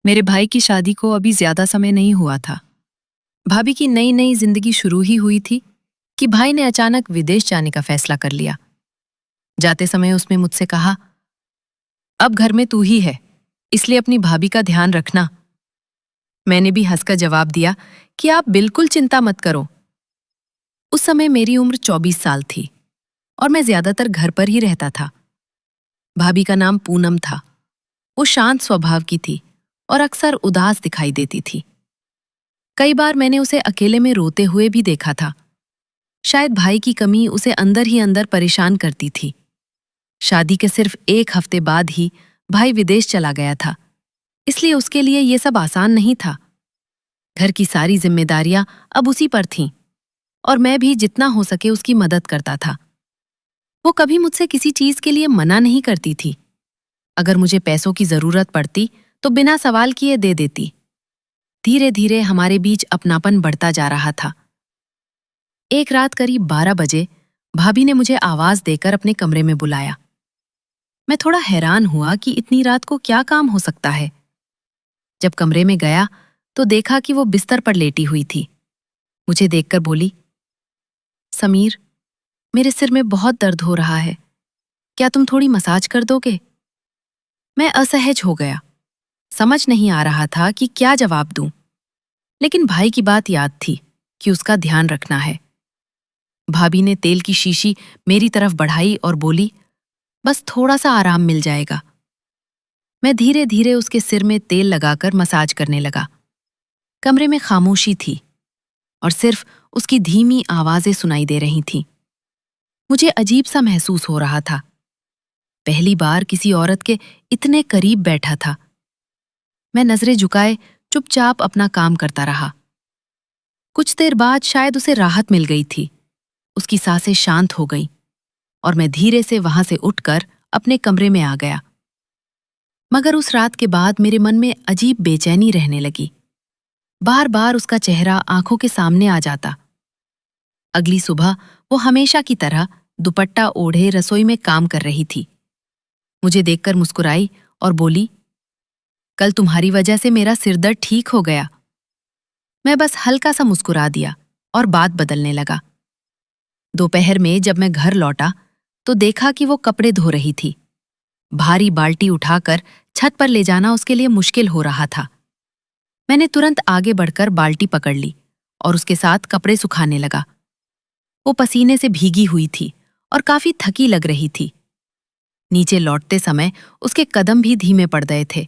मेरे भाई की शादी को अभी ज्यादा समय नहीं हुआ था। भाभी की नई नई जिंदगी शुरू ही हुई थी कि भाई ने अचानक विदेश जाने का फैसला कर लिया। जाते समय उसने मुझसे कहा, अब घर में तू ही है, इसलिए अपनी भाभी का ध्यान रखना। मैंने भी हंसकर जवाब दिया कि आप बिल्कुल चिंता मत करो। उस समय मेरी उम्र 24 साल थी और मैं ज्यादातर घर पर ही रहता था। भाभी का नाम पूनम था। वो शांत स्वभाव की थी और अक्सर उदास दिखाई देती थी। कई बार मैंने उसे अकेले में रोते हुए भी देखा था। शायद भाई की कमी उसे अंदर ही अंदर परेशान करती थी। शादी के सिर्फ एक हफ्ते बाद ही भाई विदेश चला गया था, इसलिए उसके लिए ये सब आसान नहीं था। घर की सारी जिम्मेदारियां अब उसी पर थीं और मैं भी जितना हो सके उसकी मदद करता था। वो कभी मुझसे किसी चीज के लिए मना नहीं करती थी। अगर मुझे पैसों की जरूरत पड़ती तो बिना सवाल किए दे देती। धीरे धीरे हमारे बीच अपनापन बढ़ता जा रहा था। एक रात करीब 12 बजे भाभी ने मुझे आवाज देकर अपने कमरे में बुलाया। मैं थोड़ा हैरान हुआ कि इतनी रात को क्या काम हो सकता है। जब कमरे में गया तो देखा कि वो बिस्तर पर लेटी हुई थी। मुझे देखकर बोली, समीर, मेरे सिर में बहुत दर्द हो रहा है, क्या तुम थोड़ी मसाज कर दोगे? मैं असहज हो गया। समझ नहीं आ रहा था कि क्या जवाब दूं, लेकिन भाई की बात याद थी कि उसका ध्यान रखना है। भाभी ने तेल की शीशी मेरी तरफ बढ़ाई और बोली, बस थोड़ा सा आराम मिल जाएगा। मैं धीरे धीरे उसके सिर में तेल लगाकर मसाज करने लगा। कमरे में खामोशी थी और सिर्फ उसकी धीमी आवाजें सुनाई दे रही थीं। मुझे अजीब सा महसूस हो रहा था। पहली बार किसी औरत के इतने करीब बैठा था। मैं नजरें झुकाए चुपचाप अपना काम करता रहा। कुछ देर बाद शायद उसे राहत मिल गई थी। उसकी सांसें शांत हो गईं और मैं धीरे से वहां से उठकर अपने कमरे में आ गया। मगर उस रात के बाद मेरे मन में अजीब बेचैनी रहने लगी। बार बार उसका चेहरा आंखों के सामने आ जाता। अगली सुबह वो हमेशा की तरह दुपट्टा ओढ़े रसोई में काम कर रही थी। मुझे देखकर मुस्कुराई और बोली, कल तुम्हारी वजह से मेरा सिरदर्द ठीक हो गया। मैं बस हल्का सा मुस्कुरा दिया और बात बदलने लगा। दोपहर में जब मैं घर लौटा तो देखा कि वो कपड़े धो रही थी। भारी बाल्टी उठाकर छत पर ले जाना उसके लिए मुश्किल हो रहा था। मैंने तुरंत आगे बढ़कर बाल्टी पकड़ ली और उसके साथ कपड़े सुखाने लगा। वो पसीने से भीगी हुई थी और काफी थकी लग रही थी। नीचे लौटते समय उसके कदम भी धीमे पड़ गए थे।